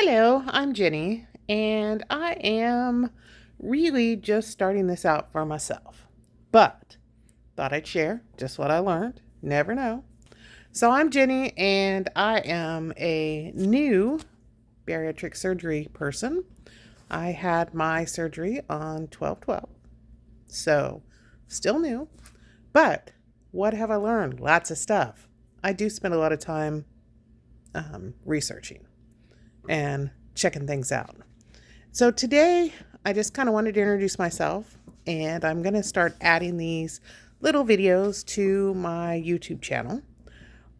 Hello, I'm Jinnie, and I am really just starting this out for myself. But thought I'd share just what I learned. Never know. So I'm Jinnie, and I am a new bariatric surgery person. I had my surgery on 12/12, so still new. But what have I learned? Lots of stuff. I do spend a lot of time researching and checking things out. So today, I just kind of wanted to introduce myself, and I'm going to start adding these little videos to my YouTube channel,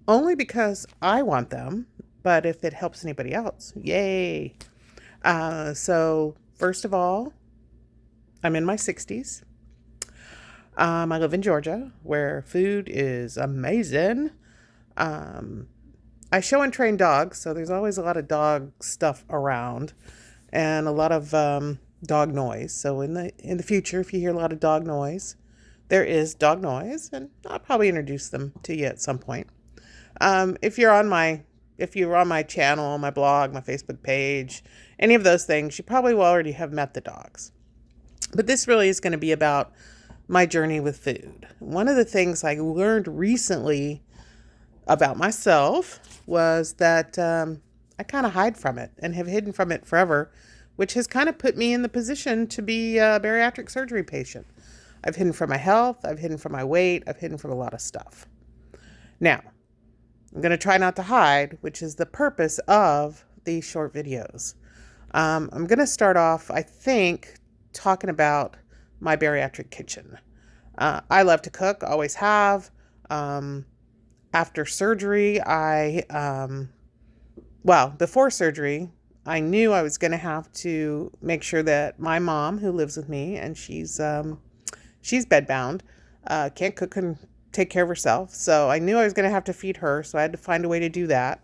only because I want them, but if it helps anybody else, yay. So first of all, I'm in my 60s. I live in Georgia, where food is amazing. I show and train dogs, so there's always a lot of dog stuff around and a lot of dog noise. So in the future, if you hear a lot of dog noise, there is dog noise, and I'll probably introduce them to you at some point. If you're on my channel, my blog, my Facebook page, any of those things, you probably will already have met the dogs. But this really is going to be about my journey with food. One of the things I learned recently about myself was that I kind of hide from it and have hidden from it forever, which has kind of put me in the position to be a bariatric surgery patient. I've hidden from my health, I've hidden from my weight, I've hidden from a lot of stuff. Now, I'm going to try not to hide, which is the purpose of these short videos. I'm going to start off, I think, talking about my bariatric kitchen. I love to cook, always have. After surgery, before surgery, I knew I was going to have to make sure that my mom, who lives with me, and she's bedbound, can't cook and take care of herself. So I knew I was going to have to feed her. So I had to find a way to do that.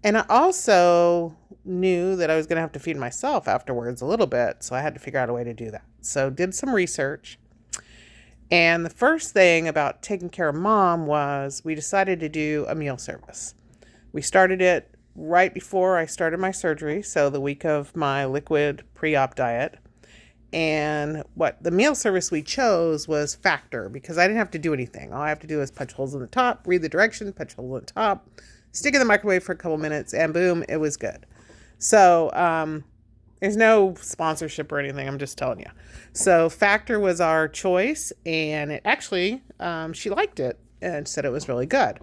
And I also knew that I was going to have to feed myself afterwards a little bit. So I had to figure out a way to do that. So did some research. And the first thing about taking care of mom was we decided to do a meal service. We started it right before I started my surgery, so the week of my liquid pre-op diet. And what the meal service we chose was Factor, because I didn't have to do anything. All I have to do is punch holes in the top, read the directions, punch holes in the top, stick it in the microwave for a couple minutes, and boom, it was good. So there's no sponsorship or anything. I'm just telling you. So Factor was our choice, and it actually, she liked it and said it was really good.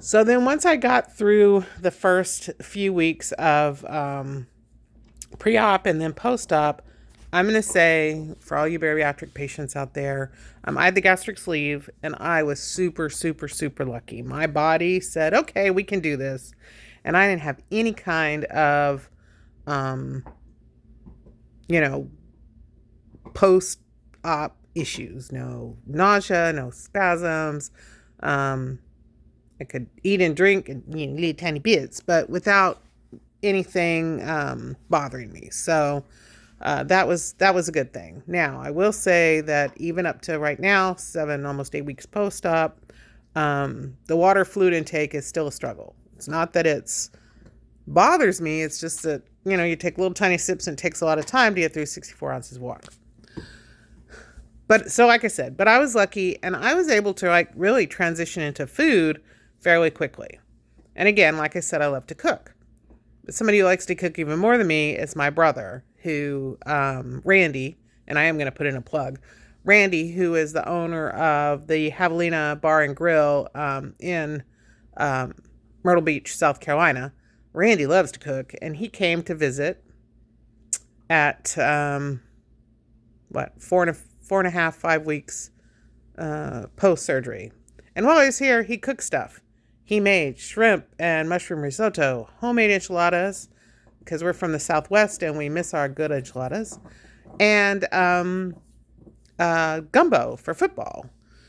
So then once I got through the first few weeks of pre-op and then post-op, I'm going to say for all you bariatric patients out there, I had the gastric sleeve, and I was super, super, super lucky. My body said, okay, we can do this. And I didn't have any kind of post-op issues, no nausea, no spasms. I could eat and drink and little tiny bits, but without anything bothering me. So that was a good thing. Now, I will say that even up to right now, 7, almost 8 weeks post-op, the water fluid intake is still a struggle. It's not that it's bothers me. It's just that, you take little tiny sips and it takes a lot of time to get through 64 ounces of water. But so like I said, but I was lucky, and I was able to really transition into food fairly quickly. And again, like I said, I love to cook. But somebody who likes to cook even more than me is my brother, who, Randy, and I am going to put in a plug, Randy, who is the owner of the Javelina Bar and Grill in Myrtle Beach, South Carolina. Randy loves to cook, and he came to visit at 4.5, 5 weeks post-surgery. And while he was here, he cooked stuff. He made shrimp and mushroom risotto, homemade enchiladas, because we're from the Southwest and we miss our good enchiladas, and gumbo for football.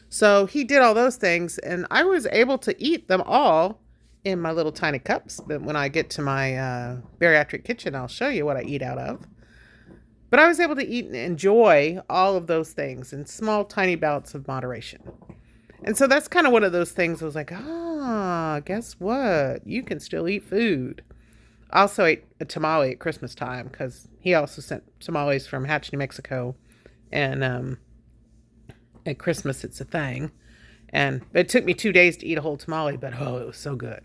So he did all those things, and I was able to eat them all in my little tiny cups. But when I get to my bariatric kitchen, I'll show you what I eat out of. But I was able to eat and enjoy all of those things in small, tiny bouts of moderation. And so that's kind of one of those things I was like, guess what? You can still eat food. I also ate a tamale at Christmas time because he also sent tamales from Hatch, New Mexico. And at Christmas, it's a thing. And it took me 2 days to eat a whole tamale, but oh, it was so good.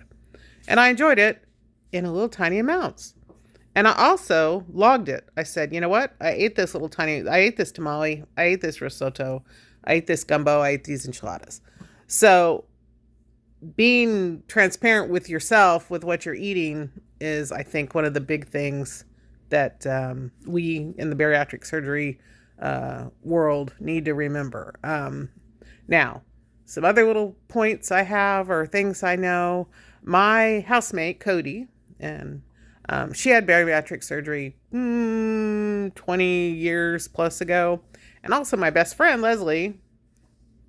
And I enjoyed it in a little tiny amounts. And I also logged it. I said, you know what? I ate this tamale. I ate this risotto. I ate this gumbo. I ate these enchiladas. So being transparent with yourself, with what you're eating, is, I think, one of the big things that we in the bariatric surgery world need to remember. Now, some other little points I have or things I know. My housemate, Cody, and she had bariatric surgery 20 years plus ago. And also my best friend, Leslie,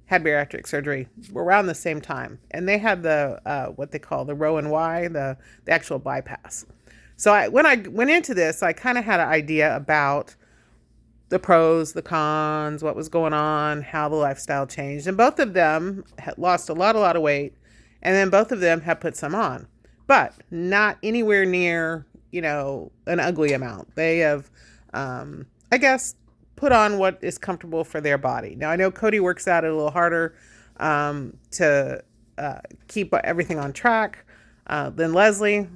had bariatric surgery around the same time. And they had the what they call the Rowan Y, the actual bypass. So when I went into this, I kind of had an idea about the pros, the cons, what was going on, how the lifestyle changed. And both of them had lost a lot of weight. And then both of them have put some on, but not anywhere near, an ugly amount. They have, I guess, put on what is comfortable for their body. Now, I know Cody works out a little harder to keep everything on track than Leslie.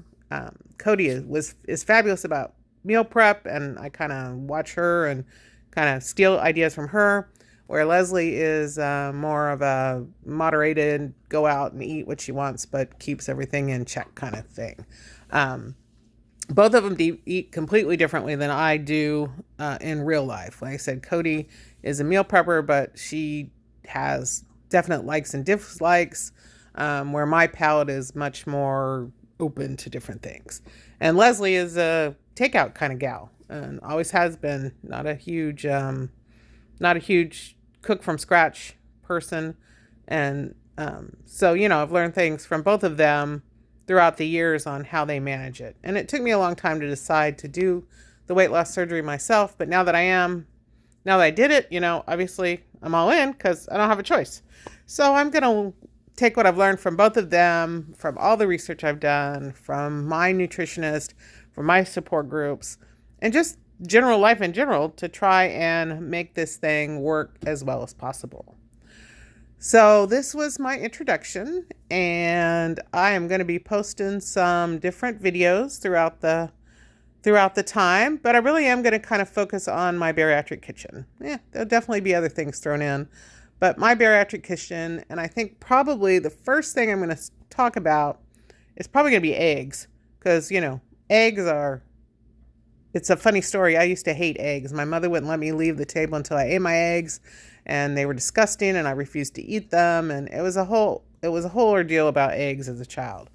Cody is fabulous about meal prep, and I kind of watch her and kind of steal ideas from her, where Leslie is more of a moderated, go out and eat what she wants, but keeps everything in check kind of thing. Both of them eat completely differently than I do in real life. Like I said, Cody is a meal prepper, but she has definite likes and dislikes, where my palate is much more open to different things. And Leslie is a takeout kind of gal, and always has been. Not a huge cook from scratch person. And so, I've learned things from both of them throughout the years on how they manage it. And it took me a long time to decide to do the weight loss surgery myself. But now that I did it, obviously I'm all in because I don't have a choice. So I'm going to take what I've learned from both of them, from all the research I've done, from my nutritionist, from my support groups, and just general life in general, to try and make this thing work as well as possible. So this was my introduction, and I am going to be posting some different videos throughout the time, but I really am going to kind of focus on my bariatric kitchen. There'll definitely be other things thrown in, but my bariatric kitchen, and I think probably the first thing I'm going to talk about is probably going to be eggs, because, it's a funny story. I used to hate eggs. My mother wouldn't let me leave the table until I ate my eggs, and they were disgusting, and I refused to eat them. And it was a whole ordeal about eggs as a child.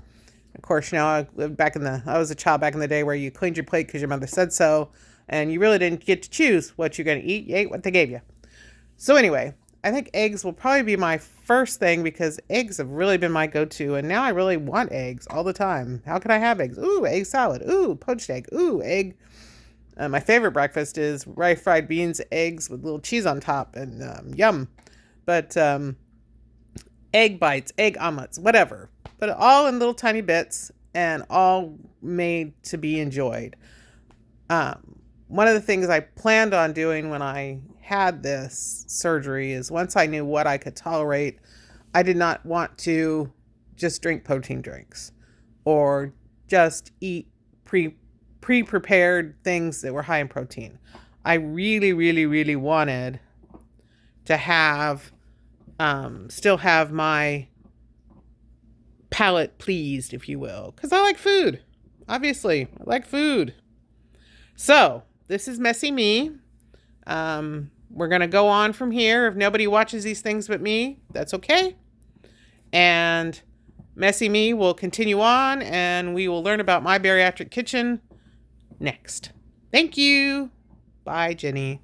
Of course, I was a child back in the day where you cleaned your plate because your mother said so, and you really didn't get to choose what you're going to eat. You ate what they gave you. So anyway, I think eggs will probably be my first thing, because eggs have really been my go-to, and now I really want eggs all the time. How can I have eggs? Ooh, egg salad. Ooh, poached egg. Ooh, egg. My favorite breakfast is fried beans, eggs with little cheese on top, and yum. But egg bites, egg omelets, whatever. But all in little tiny bits, and all made to be enjoyed. One of the things I planned on doing when I had this surgery is, once I knew what I could tolerate, I did not want to just drink protein drinks or just eat pre-prepared things that were high in protein. I really, really, really wanted to have, still have my palate pleased, if you will, because I like food. Obviously, I like food. So this is Messy Me. We're going to go on from here. If nobody watches these things but me, that's okay. And Messy Me will continue on, and we will learn about my bariatric kitchen next. Thank you. Bye, Jinnie.